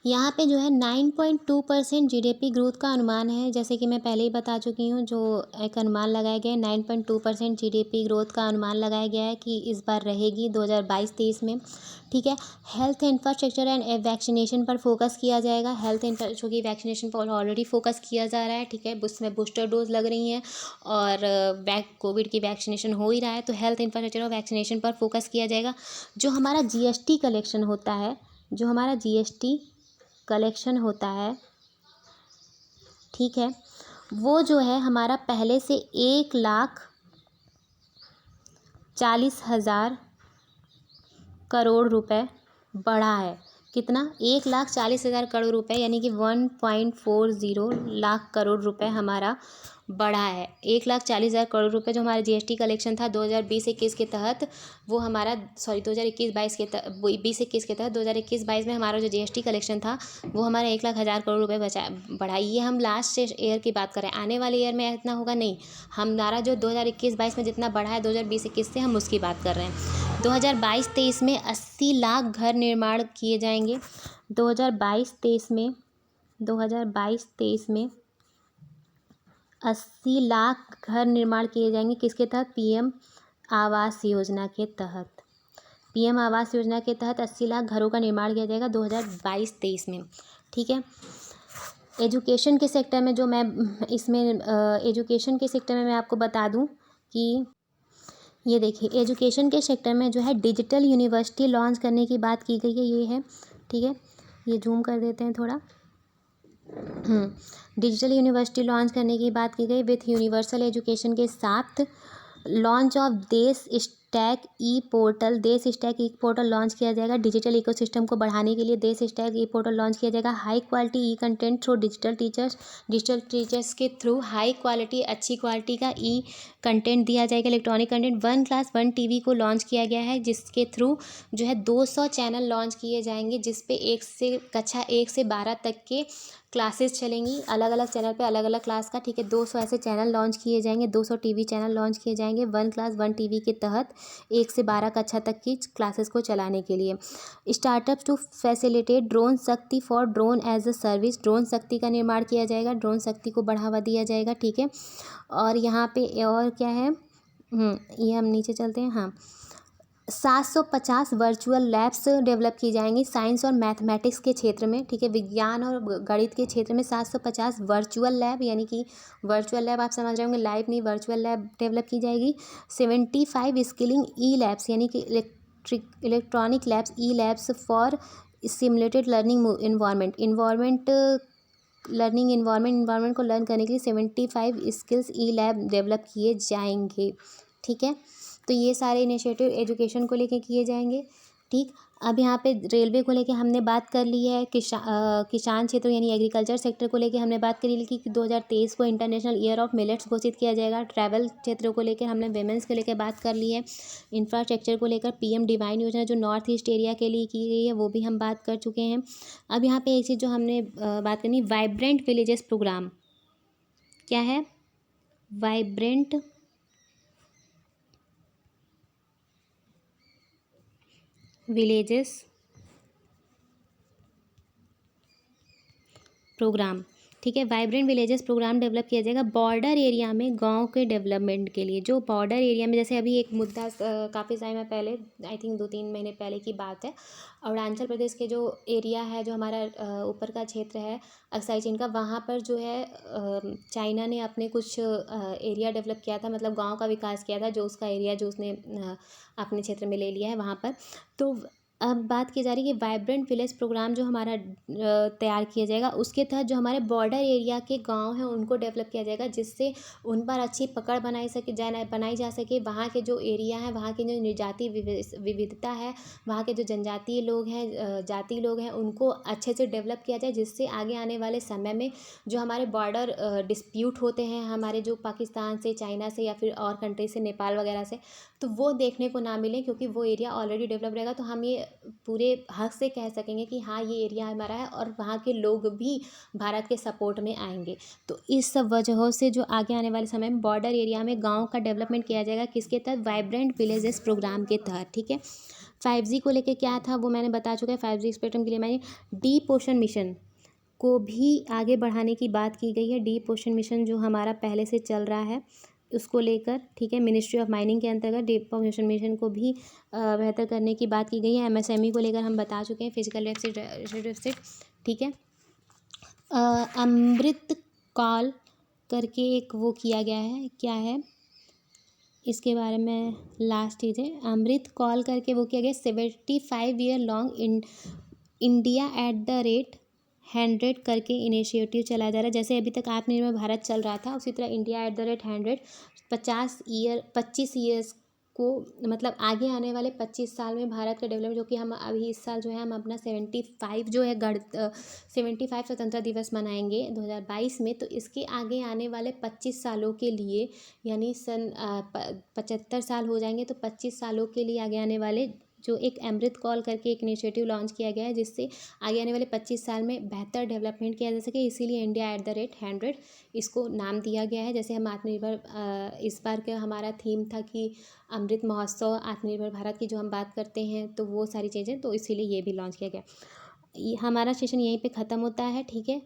यहाँ पे जो है 9.2% जीडीपी ग्रोथ का अनुमान है। जैसे कि मैं पहले ही बता चुकी हूँ, जो एक अनुमान लगाया गया है 9.2% जीडीपी ग्रोथ का अनुमान लगाया गया है कि इस बार रहेगी 2022-23 में, ठीक है। हेल्थ इंफ्रास्ट्रक्चर एंड वैक्सीनेशन पर फोकस किया जाएगा। चूँकि वैक्सीनेशन पर ऑलरेडी फोकस किया जा रहा है, ठीक है, उसमें बूस्टर डोज लग रही हैं और कोविड की वैक्सीनेशन हो ही रहा है, तो हेल्थ इंफ्रास्ट्रक्चर और वैक्सीनेशन पर फोकस किया जाएगा। जो हमारा जीएसटी कलेक्शन होता है, जो हमारा जीएसटी कलेक्शन होता है, ठीक है, वो जो है हमारा पहले से 1,40,000 करोड़ रुपए बढ़ा है। कितना? 1,40,000 करोड़ रुपए, यानी कि 1.40 लाख करोड़ रुपए हमारा बढ़ा है। 1,40,000 करोड़ रुपए जो हमारा जीएसटी कलेक्शन था 2020-21 के तहत, वो हमारा 2021-22 के 20-21 के तहत 2021-22 में हमारा जो जीएसटी कलेक्शन था वो हमारा 1,00,000 करोड़ रुपए बढ़ा। ये हम लास्ट ईयर की बात कर रहे हैं, आने वाले ईयर में इतना होगा नहीं। हमारा जो 2021-22 में जितना बढ़ा है 2020-21 से, हम उसकी बात कर रहे हैं। 2022-23 में 80 लाख घर निर्माण किए जाएंगे। 2022-23 में 80 लाख घर निर्माण किए जाएंगे। किसके तहत? पीएम आवास योजना के तहत। पीएम आवास योजना के तहत 80 लाख घरों का निर्माण किया जाएगा 2022-23 में, ठीक है। एजुकेशन के सेक्टर में जो मैं एजुकेशन के सेक्टर में मैं आपको बता दूं कि ये देखिए, एजुकेशन के सेक्टर में जो है डिजिटल यूनिवर्सिटी लॉन्च करने की बात की गई है, ये है, ठीक है। ये जूम कर देते हैं थोड़ा। डिजिटल यूनिवर्सिटी लॉन्च करने की बात की गई विथ यूनिवर्सल एजुकेशन के साथ। लॉन्च ऑफ देश स्टैक ई पोर्टल लॉन्च किया जाएगा। डिजिटल इकोसिस्टम को बढ़ाने के लिए देश स्टैक ई पोर्टल लॉन्च किया जाएगा। हाई क्वालिटी ई कंटेंट थ्रू डिजिटल टीचर्स के थ्रू हाई क्वालिटी, अच्छी क्वालिटी का ई कंटेंट दिया जाएगा, इलेक्ट्रॉनिक कंटेंट। 1 क्लास 1 टीवी को लॉन्च किया गया है, जिसके थ्रू जो है 200 चैनल लॉन्च किए जाएंगे, जिसपे कक्षा 1 से 12 तक के क्लासेस चलेंगी, अलग अलग चैनल पे अलग अलग क्लास का, ठीक है। 200 ऐसे चैनल लॉन्च किए जाएंगे, 200 टीवी चैनल लॉन्च किए जाएंगे 1 क्लास 1 टीवी के तहत 1 से 12 कक्षा तक की क्लासेस को चलाने के लिए। Startups to facilitate drone Shakti for drone as a service. Drone Shakti का निर्माण किया जाएगा, ड्रोन शक्ति को बढ़ावा दिया जाएगा, ठीक है। और यहाँ पे और क्या है, ये हम नीचे चलते हैं। हाँ, 750 वर्चुअल लैब्स डेवलप की जाएंगी साइंस और मैथमेटिक्स के क्षेत्र में, ठीक है। विज्ञान और गणित के क्षेत्र में 750 वर्चुअल लैब, यानी कि वर्चुअल लैब आप समझ रहे होंगे, लाइव नहीं, वर्चुअल लैब डेवलप की जाएगी। 75 स्किलिंग ई लैब्स, यानी कि electronic labs, E labs for simulated learning environment को लर्न करने के लिए 75 स्किल्स ई लैब डेवलप किए जाएंगे, ठीक है। तो ये सारे इनिशिएटिव एजुकेशन को लेके किए जाएंगे, ठीक। अब यहाँ पे रेलवे को लेके हमने बात कर ली है, किसान क्षेत्र यानी एग्रीकल्चर सेक्टर को लेके हमने बात करी कि 2023 को इंटरनेशनल ईयर ऑफ मिलेट्स घोषित किया जाएगा। ट्रैवल क्षेत्र को लेकर हमने वेमेंस को लेकर बात कर ली है। इंफ्रास्ट्रक्चर को लेकर पीएम डिवाइन योजना जो नॉर्थ ईस्ट एरिया के लिए की गई है वो भी हम बात कर चुके हैं। अब यहाँ पे एक चीज़ जो हमने बात करनी, वाइब्रेंट विलेजेस प्रोग्राम क्या है, वाइब्रेंट विलेजेस प्रोग्राम, ठीक है। वाइब्रेंट विलेजेस प्रोग्राम डेवलप किया जाएगा बॉर्डर एरिया में गांव के डेवलपमेंट के लिए। जो बॉर्डर एरिया में, जैसे अभी एक मुद्दा काफ़ी समय पहले, आई थिंक 2-3 महीने पहले की बात है, अरुणाचल प्रदेश के जो एरिया है, जो हमारा ऊपर का क्षेत्र है अक्साई चीन का, वहाँ पर जो है चाइना ने अपने कुछ एरिया डेवलप किया था, मतलब गाँव का विकास किया था, जो उसका एरिया जो उसने अपने क्षेत्र में ले लिया है वहाँ पर। तो अब बात की जा रही है कि वाइब्रेंट विलेज प्रोग्राम जो हमारा तैयार किया जाएगा, उसके तहत जो हमारे बॉर्डर एरिया के गांव हैं उनको डेवलप किया जाएगा, जिससे उन पर अच्छी पकड़ बनाई जा सके। वहाँ के जो एरिया हैं, वहाँ की जो निर्जाति विविधता है, वहाँ के जो जनजातीय लोग हैं, जाति लोग हैं, उनको अच्छे से डेवलप किया जाए, जिससे आगे आने वाले समय में जो हमारे बॉर्डर डिस्प्यूट होते हैं हमारे, जो पाकिस्तान से, चाइना से या फिर और कंट्री से, नेपाल वगैरह से, तो वो देखने को ना मिले, क्योंकि वो एरिया ऑलरेडी डेवलप रहेगा। तो हम ये पूरे हक से कह सकेंगे कि हाँ, ये एरिया हमारा है और वहाँ के लोग भी भारत के सपोर्ट में आएंगे। तो इस सब वजहों से जो आगे आने वाले समय में बॉर्डर एरिया में गाँव का डेवलपमेंट किया जाएगा, किसके तहत, वाइब्रेंट विलेजेस प्रोग्राम के तहत, ठीक है। 5G को लेके क्या था वो मैंने बता चुका है। 5G स्पेक्ट्रम के लिए मैंने डीप ओशन मिशन को भी आगे बढ़ाने की बात की गई है। डीप ओशन मिशन जो हमारा पहले से चल रहा है उसको लेकर, ठीक है, मिनिस्ट्री ऑफ माइनिंग के अंतर्गत डीप ओशन मिशन को भी बेहतर करने की बात की गई है। MSME को लेकर हम बता चुके हैं, फिजिकल डेफिसिट, ठीक है। अमृत काल करके एक वो किया गया है, क्या है इसके बारे में लास्ट चीज़ है, अमृत कॉल करके वो किया गया। 75 year long India at the rate 100 करके इनिशिएटिव चलाया जा रहा है। जैसे अभी तक आत्मनिर्भर भारत चल रहा था, उसी तरह India at the rate 100 25 years को, मतलब आगे आने वाले 25 साल में भारत का डेवलपमेंट, जो कि हम अभी इस साल जो है हम अपना 75 जो है 75 स्वतंत्रता दिवस मनाएंगे 2022 में। तो इसके आगे आने वाले 25 सालों के लिए, यानी सन 75 साल हो जाएंगे, तो 25 सालों के लिए आगे आने वाले जो एक अमृत कॉल करके एक इनिशिएटिव लॉन्च किया गया है, जिससे आगे आने वाले 25 साल में बेहतर डेवलपमेंट किया जा सके, इसीलिए इंडिया एट द रेट 100 इसको नाम दिया गया है। जैसे हम आत्मनिर्भर, इस बार का हमारा थीम था कि अमृत महोत्सव आत्मनिर्भर भारत की जो हम बात करते हैं, तो वो सारी चीज़ें, तो इसीलिए ये भी लॉन्च किया गया। हमारा सेशन यहीं पे ख़त्म होता है, ठीक है।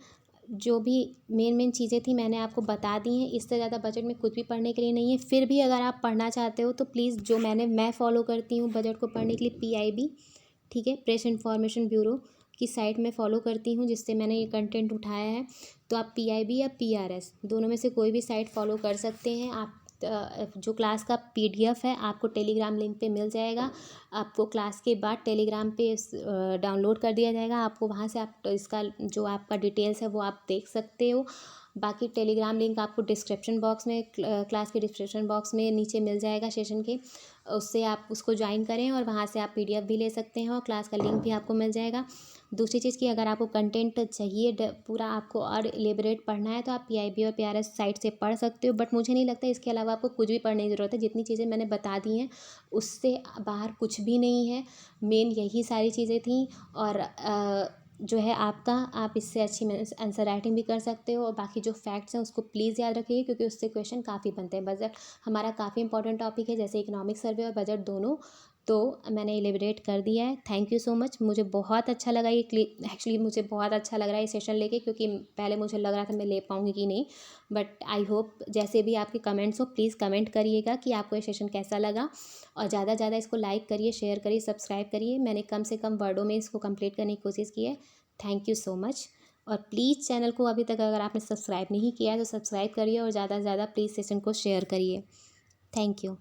जो भी मेन चीज़ें थी मैंने आपको बता दी हैं। इससे ज़्यादा बजट में कुछ भी पढ़ने के लिए नहीं है। फिर भी अगर आप पढ़ना चाहते हो तो प्लीज़, जो मैं फॉलो करती हूँ बजट को पढ़ने के लिए, PIB, ठीक है, प्रेस इन्फॉर्मेशन ब्यूरो की साइट में फॉलो करती हूँ, जिससे मैंने ये कंटेंट उठाया है। तो आप PIB या PRS दोनों में से कोई भी साइट फॉलो कर सकते हैं। आप जो क्लास का PDF है आपको टेलीग्राम लिंक पे मिल जाएगा। आपको क्लास के बाद टेलीग्राम पे डाउनलोड कर दिया जाएगा। आपको वहाँ से आप इसका जो आपका डिटेल्स है वो आप देख सकते हो। बाकी टेलीग्राम लिंक आपको डिस्क्रिप्शन बॉक्स में, क्लास के डिस्क्रिप्शन बॉक्स में नीचे मिल जाएगा सेशन के, उससे आप उसको ज्वाइन करें और वहाँ से आप PDF भी ले सकते हैं और क्लास का लिंक भी आपको मिल जाएगा। दूसरी चीज़ कि अगर आपको कंटेंट चाहिए पूरा आपको और एलेबरेट पढ़ना है तो आप PIB और PRS साइट से पढ़ सकते हो, बट मुझे नहीं लगता इसके अलावा आपको कुछ भी पढ़ने की ज़रूरत है। जितनी चीज़ें मैंने बता दी हैं उससे बाहर कुछ भी नहीं है। मेन यही सारी चीज़ें थी। और जो है आपका, आप इससे अच्छी आंसर राइटिंग भी कर सकते हो। और बाकी जो फैक्ट्स हैं उसको प्लीज़ याद रखिए, क्योंकि उससे क्वेश्चन काफ़ी बनते हैं। बजट हमारा काफ़ी इंपॉर्टेंट टॉपिक है, जैसे इकोनॉमिक सर्वे और बजट दोनों तो मैंने एलिबरेट कर दिया है। Thank you so much. मुझे बहुत अच्छा लगा ये एक्चुअली मुझे बहुत अच्छा लग रहा है ये सेशन लेके, क्योंकि पहले मुझे लग रहा था मैं ले पाऊँगी कि नहीं, बट आई होप जैसे भी आपके कमेंट्स हो प्लीज़ कमेंट करिएगा कि आपको ये सेशन कैसा लगा, और ज़्यादा से ज़्यादा इसको लाइक करिए, शेयर करिए, सब्सक्राइब करिए। मैंने कम से कम वर्डों में इसको कंप्लीट करने की कोशिश की है। Thank you so much. और प्लीज़ चैनल को अभी तक अगर आपने सब्सक्राइब नहीं किया है तो सब्सक्राइब करिए, और ज़्यादा से ज़्यादा प्लीज़ सेशन को शेयर करिए। Thank you.